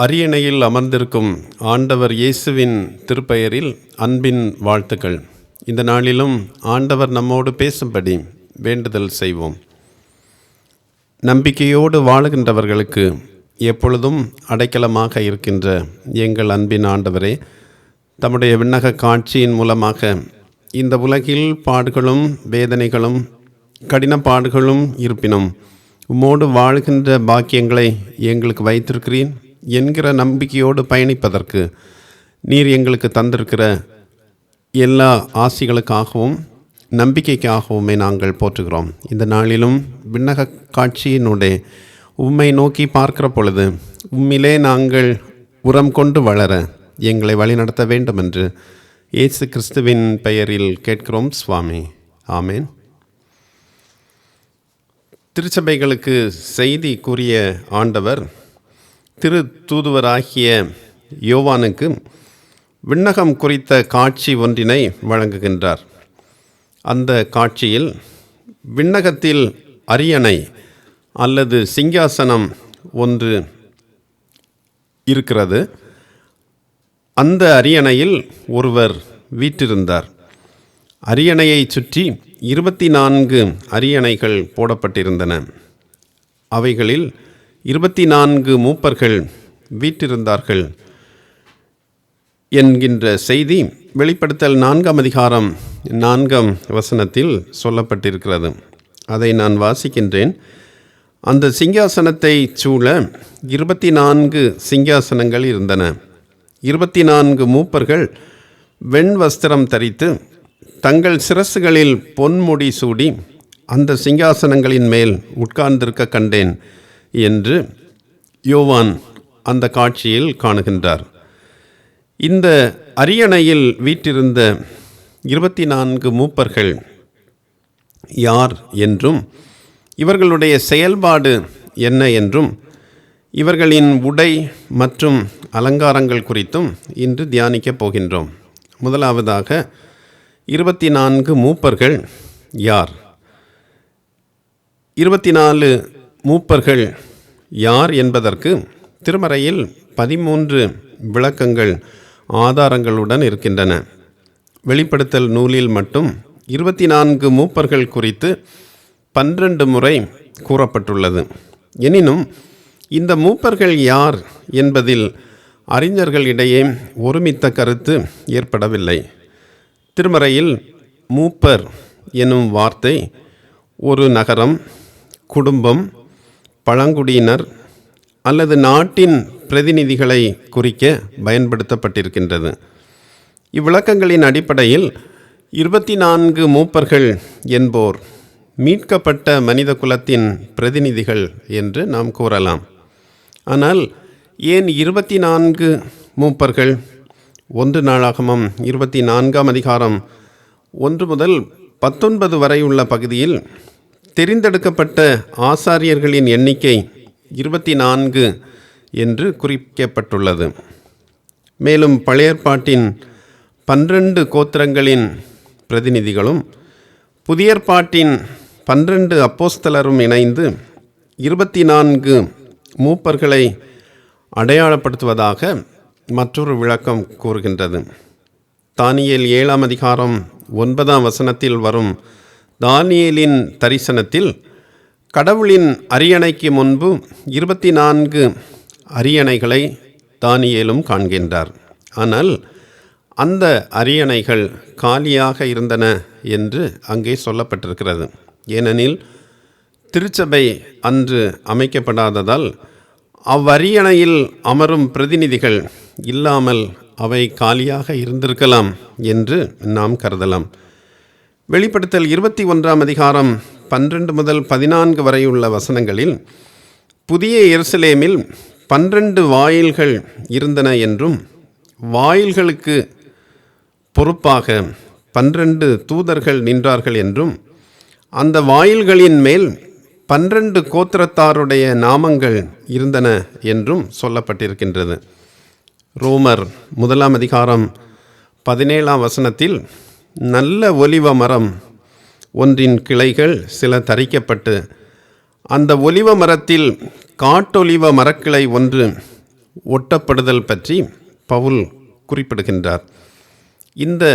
அரியணையில் அமர்ந்திருக்கும் ஆண்டவர் இயேசுவின் திருப்பெயரில் அன்பின் வாழ்த்துக்கள். இந்த நாளிலும் ஆண்டவர் நம்மோடு பேசும்படி வேண்டுதல் செய்வோம். நம்பிக்கையோடு வாழுகின்றவர்களுக்கு எப்பொழுதும் அடைக்கலமாக இருக்கின்ற எங்கள் அன்பின் ஆண்டவரே, தம்முடைய விண்ணக காட்சியின் மூலமாக இந்த உலகில் பாடுகளும் வேதனைகளும் கடின பாடுகளும் இருப்பினும் உம்மோடு வாழ்கின்ற பாக்கியங்களை எங்களுக்கு வைத்திருக்கிறீன் என்கிற நம்பிக்கையோடு பயணிப்பதற்கு நீர் எங்களுக்கு தந்திருக்கிற எல்லா ஆசிகளுக்காகவும் நம்பிக்கைக்காகவுமே நாங்கள் போற்றுகிறோம். இந்த நாளிலும் விண்ணக காட்சியினுடைய உம்மை நோக்கி பார்க்கிற பொழுது உம்மிலே நாங்கள் உரம் கொண்டு வளர எங்களை வழிநடத்த வேண்டும் என்று இயேசு கிறிஸ்துவின் பெயரில் கேட்கிறோம் சுவாமி. ஆமேன். திருச்சபைகளுக்கு செய்தி கூறிய ஆண்டவர் திரு தூதுவராகிய யோவானுக்கு விண்ணகம் குறித்த காட்சி ஒன்றினை வழங்குகின்றார். அந்த காட்சியில் விண்ணகத்தில் அரியணை அல்லது சிங்காசனம் ஒன்று இருக்கிறது. அந்த அரியணையில் ஒருவர் வீற்றிருந்தார். அரியணையை சுற்றி 24 அரியணைகள் போடப்பட்டிருந்தன. அவைகளில் 24 மூப்பர்கள் வீற்றிருந்தார்கள் என்கின்ற செய்தி வெளிப்படுத்தல் 4ஆம் அதிகாரம் 4ஆம் வசனத்தில் சொல்லப்பட்டிருக்கிறது. அதை நான் வாசிக்கின்றேன். அந்த சிங்காசனத்தை சூழ 24 சிங்காசனங்கள் இருந்தன. 24 மூப்பர்கள் வெண் வஸ்திரம் தரித்து தங்கள் சிரசுகளில் பொன்முடி சூடி அந்த சிங்காசனங்களின் மேல் உட்கார்ந்திருக்க கண்டேன் என்று யோவான் அந்த காட்சியில் காணுகின்றார். இந்த அரியணையில் வீற்றிருந்த 24 மூப்பர்கள் யார் என்றும் இவர்களுடைய செயல்பாடு என்ன என்றும் இவர்களின் உடை மற்றும் அலங்காரங்கள் குறித்தும் இன்று தியானிக்கப் போகின்றோம். முதலாவதாக 24 மூப்பர்கள் யார்? 24 மூப்பர்கள் யார் என்பதற்கு திருமறையில் 13 விளக்கங்கள் ஆதாரங்களுடன் இருக்கின்றன. வெளிப்படுத்தல் நூலில் மட்டும் 24 மூப்பர்கள் குறித்து 12 முறை கூறப்பட்டுள்ளது. எனினும் இந்த மூப்பர்கள் யார் என்பதில் அறிஞர்களிடையே ஒருமித்த கருத்து ஏற்படவில்லை. திருமறையில் மூப்பர் எனும் வார்த்தை ஒரு நகரம், குடும்பம், பழங்குடியினர் அல்லது நாட்டின் பிரதிநிதிகளை குறிக்க பயன்படுத்தப்பட்டிருக்கின்றது. இவ்விளக்கங்களின் அடிப்படையில் 24 மூப்பர்கள் என்போர் மீட்கப்பட்ட மனித குலத்தின் பிரதிநிதிகள் என்று நாம் கூறலாம். ஆனால் ஏன் 24 மூப்பர்கள்? 1 நாளாகமம் 24ஆம் அதிகாரம் 1 முதல் 19 வரை உள்ள பகுதியில் தெரிந்தெடுக்கப்பட்ட ஆசாரியர்களின் எண்ணிக்கை 24 என்று குறிக்கப்பட்டுள்ளது. மேலும் பழைய ஏற்பாட்டின் 12 கோத்திரங்களின் பிரதிநிதிகளும் புதிய ஏற்பாட்டின் 12 அப்போஸ்தலரும் இணைந்து 24 மூப்பர்களை அடையாளப்படுத்துவதாக மற்றொரு விளக்கம் கூறுகின்றது. தானியேல் 7ஆம் அதிகாரம் 9ஆம் வசனத்தில் வரும் தானியேலின் தரிசனத்தில் கடவுளின் அரியணைக்கு முன்பு 24 அரியணைகளை தானியேலும் காண்கின்றார். ஆனால் அந்த அரியணைகள் காலியாக இருந்தன என்று அங்கே சொல்லப்பட்டிருக்கிறது. ஏனெனில் திருச்சபை அன்று அமைக்கப்படாததால் அவ்வரியணையில் அமரும் பிரதிநிதிகள் இல்லாமல் அவை காலியாக இருந்திருக்கலாம் என்று நாம் கருதலாம். வெளிப்படுத்தல் 21ஆம் அதிகாரம் 12 முதல் 14 வரையுள்ள வசனங்களில் புதிய எருசலேமில் 12 வாயில்கள் இருந்தன என்றும் வாயில்களுக்கு பொறுப்பாக 12 தூதர்கள் நின்றார்கள் என்றும் அந்த வாயில்களின் மேல் 12 கோத்திரத்தாருடைய நாமங்கள் இருந்தன என்றும் சொல்லப்பட்டிருக்கின்றது. ரோமர் 1ஆம் அதிகாரம் 17ஆம் வசனத்தில் நல்ல ஒலிவ மரம் ஒன்றின் கிளைகள் சில தரிக்கப்பட்டு அந்த ஒலிவ மரத்தில் காட்டொலிவ மரக்கிளை ஒன்று ஒட்டப்படுதல் பற்றி பவுல் குறிப்பிடுகின்றார். இந்த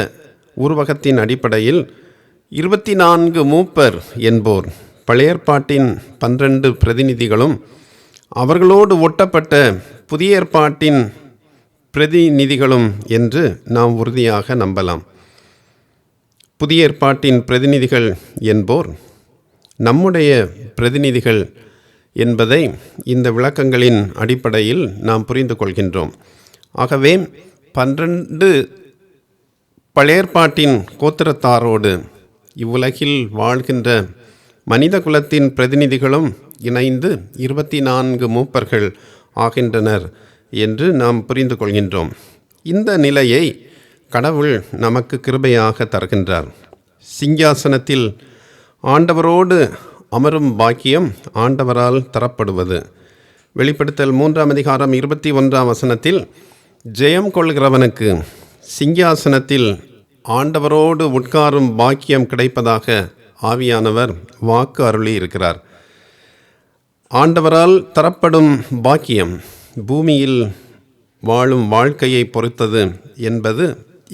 உருவகத்தின் அடிப்படையில் 24 மூப்பர் என்போர் பழைய ஏற்பாட்டின் 12 பிரதிநிதிகளும் அவர்களோடு ஒட்டப்பட்ட புதிய ஏற்பாட்டின் பிரதிநிதிகளும் என்று நாம் உறுதியாக நம்பலாம். புதிய ஏற்பாட்டின் பிரதிநிதிகள் என்போர் நம்முடைய பிரதிநிதிகள் என்பதை இந்த விளக்கங்களின் அடிப்படையில் நாம் புரிந்து கொள்கின்றோம். ஆகவே 12 பழைய ஏற்பாட்டின் கோத்திரத்தாரோடு இவ்வுலகில் வாழ்கின்ற மனித குலத்தின் பிரதிநிதிகளும் இணைந்து 24 மூப்பர்கள் ஆகின்றனர் என்று நாம் புரிந்து கொள்கின்றோம். இந்த நிலையை கடவுள் நமக்கு கிருபையாக தருகின்றார். சிங்காசனத்தில் ஆண்டவரோடு அமரும் பாக்கியம் ஆண்டவரால் தரப்படுவது. வெளிப்படுத்தல் 3ஆம் அதிகாரம் 21ஆம் வசனத்தில் ஜெயம் கொள்கிறவனுக்கு சிங்காசனத்தில் ஆண்டவரோடு உட்காரும் பாக்கியம் கிடைப்பதாக ஆவியானவர் வாக்கு அருளி இருக்கிறார். ஆண்டவரால் தரப்படும் பாக்கியம் பூமியில் வாழும் வாழ்க்கையை பொறுத்தது என்பது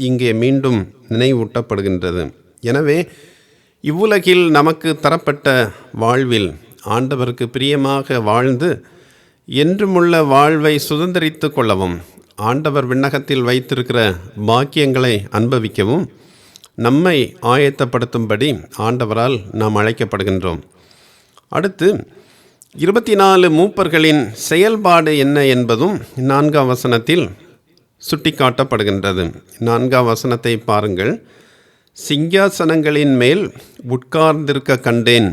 இங்கே மீண்டும் நினைவூட்டப்படுகின்றது. எனவே இவ்வுலகில் நமக்கு தரப்பட்ட வாழ்வில் ஆண்டவருக்கு பிரியமாக வாழ்ந்து என்றுமுள்ள வாழ்வை சுதந்திரித்து கொள்ளவும், ஆண்டவர் விண்ணகத்தில் வைத்திருக்கிற பாக்கியங்களை அனுபவிக்கவும் நம்மை ஆயத்தப்படுத்தும்படி ஆண்டவரால் நாம் அழைக்கப்படுகின்றோம். அடுத்து 24 மூப்பர்களின் செயல்பாடு என்ன என்பதும் 4ஆம் வசனத்தில் சுட்டிக்காட்டப்படுகின்றது. 4ஆம் வசனத்தை பாருங்கள். சிங்காசனங்களின் மேல் உட்கார்ந்திருக்க கண்டேன்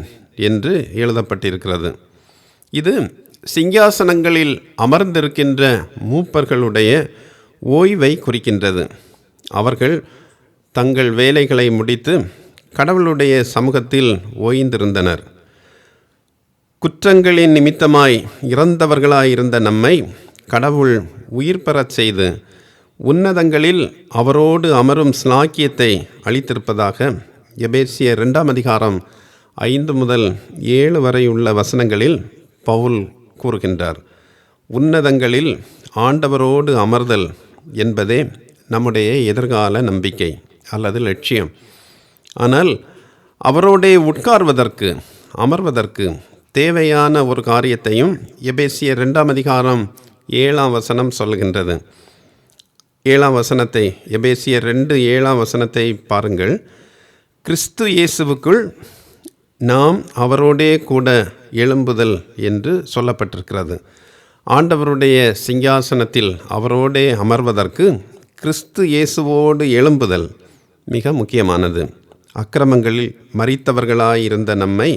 என்று எழுதப்பட்டிருக்கிறது. இது சிங்காசனங்களில் அமர்ந்திருக்கின்ற மூப்பர்களுடைய ஓய்வை குறிக்கின்றது. அவர்கள் தங்கள் வேலைகளை முடித்து கடவுளுடைய சமூகத்தில் ஓய்ந்திருந்தனர். குற்றங்களின் நிமித்தமாய் இறந்தவர்களாயிருந்த நம்மை கடவுள் உயிர் பெறச் செய்து உன்னதங்களில் அவரோடு அமரும் ஸ்லாக்கியத்தை அளித்திருப்பதாக எபேசியர் 2ஆம் அதிகாரம் 5 முதல் 7 வரை உள்ள வசனங்களில் பவுல் கூறுகின்றார். உன்னதங்களில் ஆண்டவரோடு அமர்தல் என்பதே நம்முடைய எதிர்கால நம்பிக்கை அல்லது லட்சியம். ஆனால் அவரோடே உட்கார்வதற்கு, அமர்வதற்கு தேவையான ஒரு காரியத்தையும் எபேசியர் 2ஆம் அதிகாரம் 7ஆம் வசனம் சொல்கின்றது. 7ஆம் வசனத்தை, எபேசியர் 2:7ஆம் வசனத்தை பாருங்கள். கிறிஸ்து இயேசுவுக்குள் நாம் அவரோடே கூட எழும்புதல் என்று சொல்லப்பட்டிருக்கிறது. ஆண்டவருடைய சிங்காசனத்தில் அவரோடே அமர்வதற்கு கிறிஸ்து இயேசுவோடு எழும்புதல் மிக முக்கியமானது. அக்கிரமங்களில் மரித்தவர்களாயிருந்த நம்மை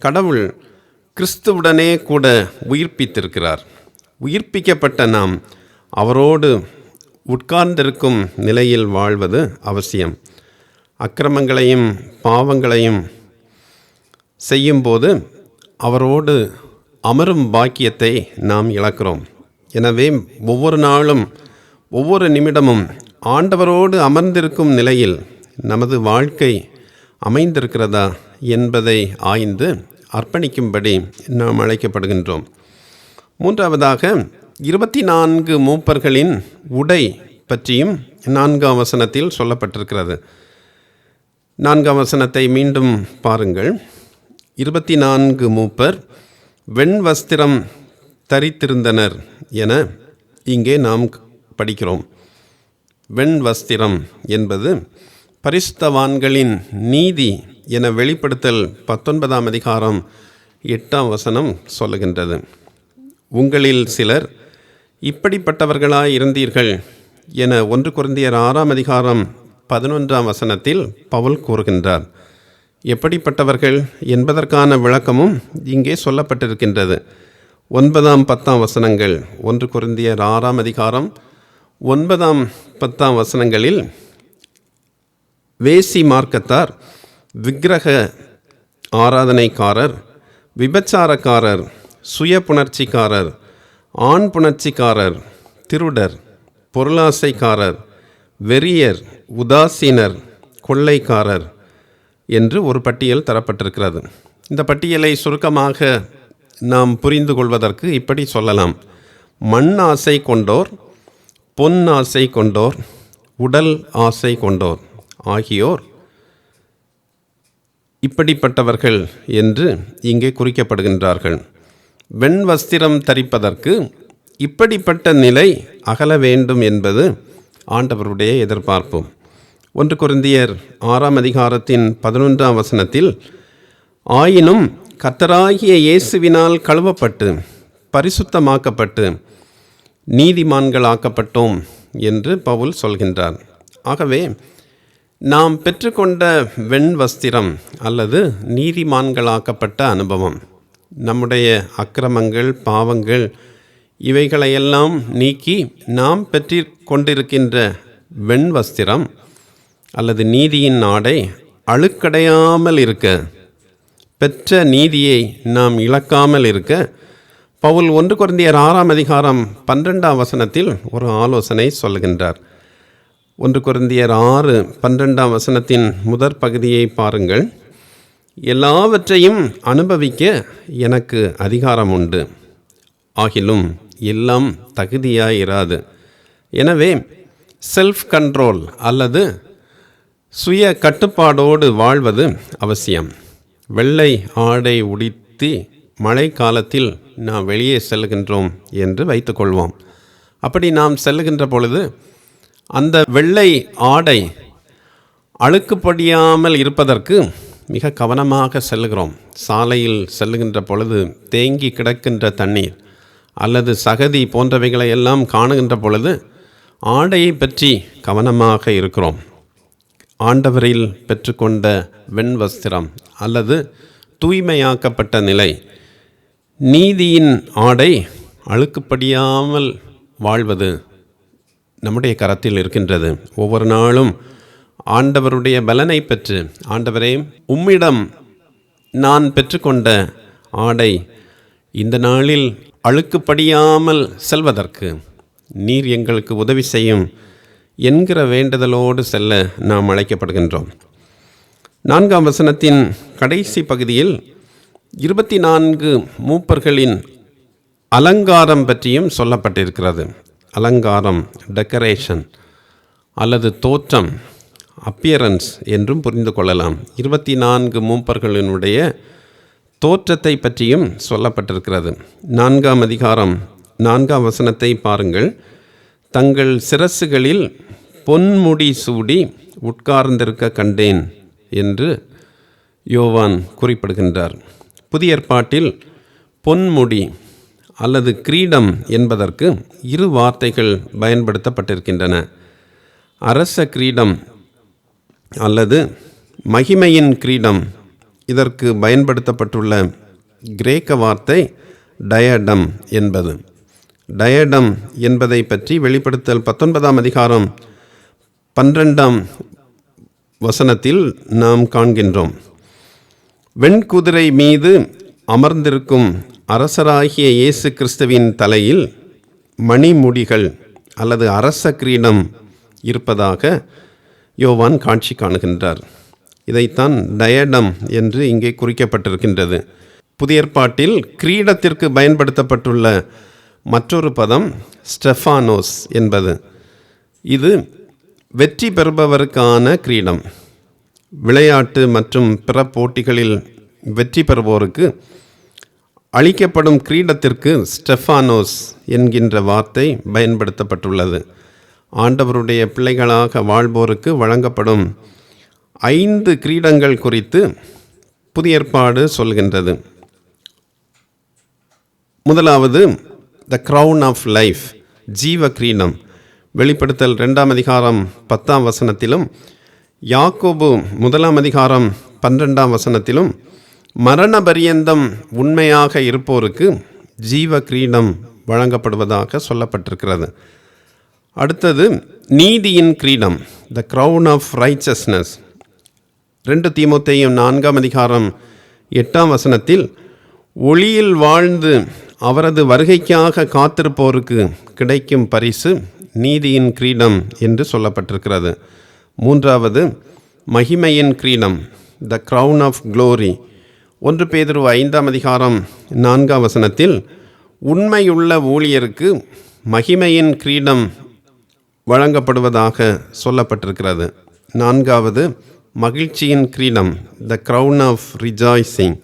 கடவுள் கிறிஸ்துவுடனே கூட உயிர்ப்பித்திருக்கிறார். உயிர்ப்பிக்கப்பட்ட நாம் அவரோடு உட்கார்ந்திருக்கும் நிலையில் வாழ்வது அவசியம். அக்கிரமங்களையும் பாவங்களையும் செய்யும்போது அவரோடு அமரும் பாக்கியத்தை நாம் இழக்கிறோம். எனவே ஒவ்வொரு நாளும் ஒவ்வொரு நிமிடமும் ஆண்டவரோடு அமர்ந்திருக்கும் நிலையில் நமது வாழ்க்கை அமைந்திருக்கிறதா என்பதை ஆய்ந்து அர்ப்பணிக்கும்படி நாம் அழைக்கப்படுகின்றோம். மூன்றாவதாக 24 மூப்பர்களின் உடை பற்றியும் 4ஆம் வசனத்தில் சொல்லப்பட்டிருக்கிறது. 4ஆம் வசனத்தை மீண்டும் பாருங்கள். 24 மூப்பர் வெண் வஸ்திரம் தரித்திருந்தனர் என இங்கே நாம் படிக்கிறோம். வெண் வஸ்திரம் என்பது பரிசுத்தவான்களின் நீதி என வெளிப்படுத்தல் 19ஆம் அதிகாரம் 8ஆம் வசனம் சொல்லுகின்றது. உங்களில் சிலர் இப்படிப்பட்டவர்களாய் இருந்தீர்கள் என 1 கொரிந்தியர் 6ஆம் அதிகாரம் 11ஆம் வசனத்தில் பவுல் கூறுகின்றார். எப்படிப்பட்டவர்கள் என்பதற்கான விளக்கமும் இங்கே சொல்லப்பட்டிருக்கின்றது. 9ஆம் 10ஆம் வசனங்கள், 1 கொரிந்தியர் 6ஆம் அதிகாரம் 9ஆம் 10ஆம் வசனங்களில் வேசி மார்க்கத்தார், விக்கிரக ஆராதனைக்காரர், விபச்சாரக்காரர், சுய புணர்ச்சிக்காரர், ஆண் புணர்ச்சிக்காரர், திருடர், பொருளாசைக்காரர், வெறியர், உதாசீனர், கொள்ளைக்காரர் என்று ஒரு பட்டியல் தரப்பட்டிருக்கிறது. இந்த பட்டியலை சுருக்கமாக நாம் புரிந்து கொள்வதற்கு இப்படி சொல்லலாம். மண் ஆசை கொண்டோர், பொன் ஆசை கொண்டோர், உடல் ஆசை கொண்டோர் ஆகியோர் இப்படிப்பட்டவர்கள் என்று இங்கே குறிக்கப்படுகின்றார்கள். வெண் வஸ்திரம் தரிப்பதற்கு இப்படிப்பட்ட நிலை அகல வேண்டும் என்பது ஆண்டவருடைய எதிர்பார்ப்பு. 1 கொரிந்தியர் 6ஆம் அதிகாரத்தின் 11ஆம் வசனத்தில், ஆயினும் கர்த்தராகிய இயேசுவினால் கழுவப்பட்டு பரிசுத்தமாக்கப்பட்டு நீதிமான்களாக்கப்பட்டோம் என்று பவுல் சொல்கின்றார். ஆகவே நாம் பெற்றுக்கொண்ட வெண் வஸ்திரம் அல்லது நீதிமான்களாக்கப்பட்ட அனுபவம், நம்முடைய அக்கிரமங்கள், பாவங்கள் இவைகளையெல்லாம் நீக்கி நாம் பெற்று கொண்டிருக்கின்ற வெண் வஸ்திரம் அல்லது நீதியின் ஆடை அழுக்கடையாமல் இருக்க, பெற்ற நீதியை நாம் இழக்காமல் இருக்க பவுல் 1 கொரிந்தியர் 6ஆம் அதிகாரம் 12ஆம் வசனத்தில் ஒரு ஆலோசனை சொல்கின்றார். 1 கொரிந்தியர் 6:12 வசனத்தின் முதற் பகுதியை பாருங்கள். எல்லாவற்றையும் அனுபவிக்க எனக்கு அதிகாரம் உண்டு, ஆகிலும் எல்லாம் தகுதியாயிராது. எனவே செல்ஃப் கண்ட்ரோல் அல்லது சுய கட்டுப்பாடோடு வாழ்வது அவசியம். வெள்ளை ஆடை உடுத்தி மழை காலத்தில் நாம் வெளியே செல்கின்றோம் என்று வைத்துக்கொள்வோம். அப்படி நாம் செல்லுகின்ற பொழுது அந்த வெள்ளை ஆடை அழுக்குப்படியாமல் இருப்பதற்கு மிக கவனமாக செல்லுகிறோம். சாலையில் செல்லுகின்ற பொழுது தேங்கி கிடக்கின்ற தண்ணீர் அல்லது சகதி போன்றவைகளை எல்லாம் காணுகின்ற பொழுது ஆடையை பற்றி கவனமாக இருக்கிறோம். ஆண்டவரில் பெற்றுக்கொண்ட வெண் வஸ்திரம் அல்லது தூய்மையாக்கப்பட்ட நிலை, நீதியின் ஆடை அழுக்குப்படியாமல் வாழ்வது நம்முடைய கரத்தில் இருக்கின்றது. ஒவ்வொரு நாளும் ஆண்டவருடைய பலனை பெற்று, ஆண்டவரே உம்மிடம் நான் பெற்றுக்கொண்ட ஆடை இந்த நாளில் அழுக்குப்படியாமல் செல்வதற்கு நீர் எங்களுக்கு உதவி செய்யும் என்கிற வேண்டுதலோடு செல்ல நாம் அழைக்கப்படுகின்றோம். 4ஆம் வசனத்தின் கடைசி பகுதியில் 24 மூப்பர்களின் அலங்காரம் பற்றியும் சொல்லப்பட்டிருக்கிறது. அலங்காரம், டெக்கரேஷன் அல்லது தோற்றம், அப்பியரன்ஸ் என்றும் புரிந்து கொள்ளலாம். 24 மூப்பர்களினுடைய தோற்றத்தை பற்றியும் சொல்லப்பட்டிருக்கிறது. 4ஆம் அதிகாரம் 4ஆம் வசனத்தை பாருங்கள். தங்கள் சிரசுகளில் பொன்முடி சூடி உட்கார்ந்திருக்க கண்டேன் என்று யோவான் குறிப்பிடுகின்றார். புதிய ஏற்பாட்டில் பொன்முடி அல்லது கிரீடம் என்பதற்கு 2 வார்த்தைகள் பயன்படுத்தப்பட்டிருக்கின்றன. அரச கிரீடம் அல்லது மகிமையின் கிரீடம், இதற்கு பயன்படுத்தப்பட்டுள்ள கிரேக்க வார்த்தை டயடம் என்பது. டயடம் என்பதை பற்றி வெளிப்படுத்தல் 19ஆம் அதிகாரம் 12ஆம் வசனத்தில் நாம் காண்கின்றோம். வெண்குதிரை மீது அமர்ந்திருக்கும் அரசராகிய இயேசு கிறிஸ்துவின் தலையில் மணிமுடிகள் அல்லது அரச கிரீடம் இருப்பதாக யோவான் காட்சி காணுகின்றார். இதைத்தான் டயடம் என்று இங்கே குறிக்கப்பட்டிருக்கின்றது. புதிய ஏற்பாட்டில் கிரீடத்திற்கு பயன்படுத்தப்பட்டுள்ள மற்றொரு பதம் ஸ்டெஃபானோஸ் என்பது. இது வெற்றி பெறுபவருக்கான கிரீடம். விளையாட்டு மற்றும் பிற போட்டிகளில் வெற்றி பெறுவோருக்கு அளிக்கப்படும் கிரீடத்திற்கு ஸ்டெஃபானோஸ் என்கின்ற வார்த்தை பயன்படுத்தப்பட்டுள்ளது. ஆண்டவருடைய பிள்ளைகளாக வாழ்வோருக்கு வழங்கப்படும் 5 கிரீடங்கள் குறித்து புதிய ஏற்பாடு சொல்கின்றது. முதலாவது த க்ரௌன் ஆஃப் லைஃப், ஜீவ கிரீடம். வெளிப்படுத்தல் 2ஆம் அதிகாரம் 10ஆம் வசனத்திலும் யாக்கோபு 1ஆம் அதிகாரம் 12ஆம் வசனத்திலும் மரண பரியந்தம் உண்மையாக இருப்போருக்கு ஜீவ கிரீடம் வழங்கப்படுவதாக சொல்லப்பட்டிருக்கிறது. அடுத்தது நீதியின் கிரீடம், த க்ரௌன் ஆஃப் ரைச்சஸ்னஸ். 2 தீமோத்தேயு 4ஆம் அதிகாரம் 8ஆம் வசனத்தில் ஒளியில் வாழ்ந்து அவரது வருகைக்காக காத்திருப்போருக்கு கிடைக்கும் பரிசு நீதியின் கிரீடம் என்று சொல்லப்பட்டிருக்கிறது. 3வது மகிமையின் கிரீடம், த க்ரௌன் ஆஃப் க்ளோரி. 1 பேதுரு 5ஆம் அதிகாரம் 4ஆம் வசனத்தில் உண்மையுள்ள ஊழியருக்கு மகிமையின் கிரீடம் வழங்கப்படுவதாக சொல்லப்பட்டிருக்கிறது. 4வது, மகிழ்ச்சியின் கிரீடம், த க்ரௌன் ஆஃப் ரிஜாய்சிங்.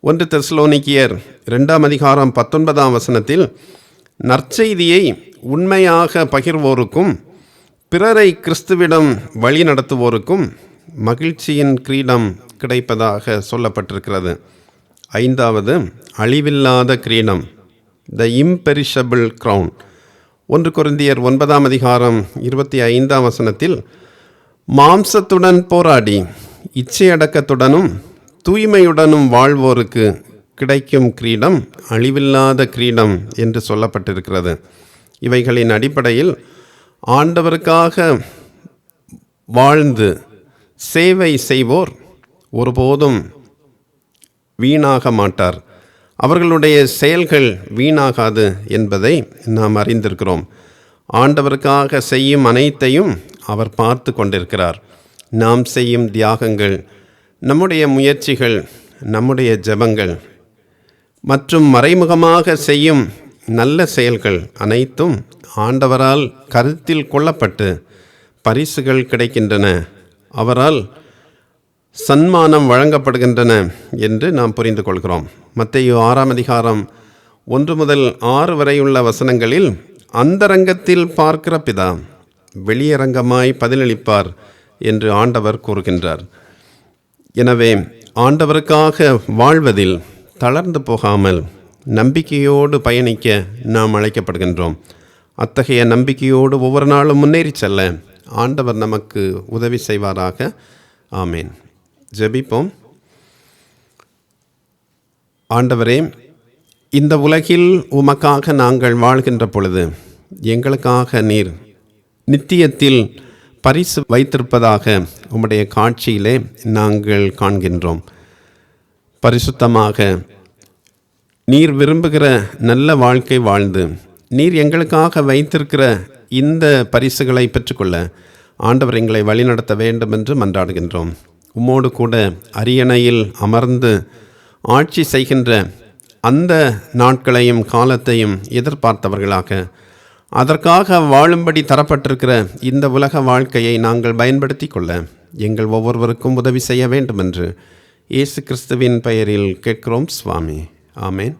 1 தெசலோனிக்கேயர் 2:19 நற்செய்தியை உண்மையாக பகிர்வோருக்கும் பிறரை கிறிஸ்துவிடம் வழி நடத்துவோருக்கும் மகிழ்ச்சியின் கிரீடம் கிடைப்பதாக சொல்லப்பட்டிருக்கிறது. 5வது, அழிவில்லாத கிரீடம், த இம்பெரிஷபிள் க்ரௌன். 1 கொரிந்தியர் 9:25 மாம்சத்துடன் போராடி இச்சையடக்கத்துடனும் தூய்மையுடனும் வாழ்வோருக்கு கிடைக்கும் கிரீடம் அழிவில்லாத கிரீடம் என்று சொல்லப்பட்டிருக்கிறது. இவைகளின் அடிப்படையில் ஆண்டவருக்காக வாழ்ந்து சேவை செய்வோர் ஒருபோதும் வீணாக மாட்டார். அவர்களுடைய செயல்கள் வீணாகாது என்பதை நாம் அறிந்திருக்கிறோம். ஆண்டவருக்காக செய்யும் அனைத்தையும் அவர் பார்த்து கொண்டிருக்கிறார். நாம் செய்யும் தியாகங்கள், நம்முடைய முயற்சிகள், நம்முடைய ஜெபங்கள் மற்றும் மறைமுகமாக செய்யும் நல்ல செயல்கள் அனைத்தும் ஆண்டவரால் கருத்தில் கொள்ளப்பட்டு பரிசுகள் கிடைக்கின்றன, அவரால் சன்மானம் வழங்கப்படுகின்றன என்று நாம் புரிந்து கொள்கிறோம். மத்தேயு 6:1 வரையுள்ள வசனங்களில் அந்தரங்கத்தில் பார்க்கிற பிதா வெளியரங்கமாய் பதிலளிப்பார் என்று ஆண்டவர் கூறுகின்றார். எனவே ஆண்டவருக்காக வாழ்வதில் தளர்ந்து போகாமல் நம்பிக்கையோடு பயணிக்க நாம் அழைக்கப்படுகின்றோம். அத்தகைய நம்பிக்கையோடு ஒவ்வொரு நாளும் முன்னேறி செல்ல ஆண்டவர் நமக்கு உதவி செய்வாராக. ஆமேன். ஜெபிப்போம். ஆண்டவரே, இந்த உலகில் உமக்காக நாங்கள் வாழ்கின்ற பொழுது எங்களுக்காக நீர் நித்தியத்தில் பரிசு வைத்திருப்பதாக உம்முடைய காட்சியிலே நாங்கள் காண்கின்றோம். பரிசுத்தமாக நீர் விரும்புகிற நல்ல வாழ்க்கை வாழ்ந்து நீர் எங்களுக்காக வைத்திருக்கிற இந்த பரிசுகளை பெற்றுக்கொள்ள ஆண்டவர் எங்களை வழிநடத்த வேண்டும் என்று மன்றாடுகின்றோம். உம்மோடு கூட அரியணையில் அமர்ந்து ஆட்சி செய்கின்ற அந்த நாட்களையும் காலத்தையும் எதிர்பார்த்தவர்களாக அதற்காக வாழும்படி தரப்பட்டிருக்கிற இந்த உலக வாழ்க்கையை நாங்கள் பயன்படுத்தி கொள்ள எங்கள் ஒவ்வொருவருக்கும் உதவி செய்ய வேண்டும் என்று இயேசு கிறிஸ்துவின் பெயரில் கேட்கிறோம் சுவாமி. ஆமேன்.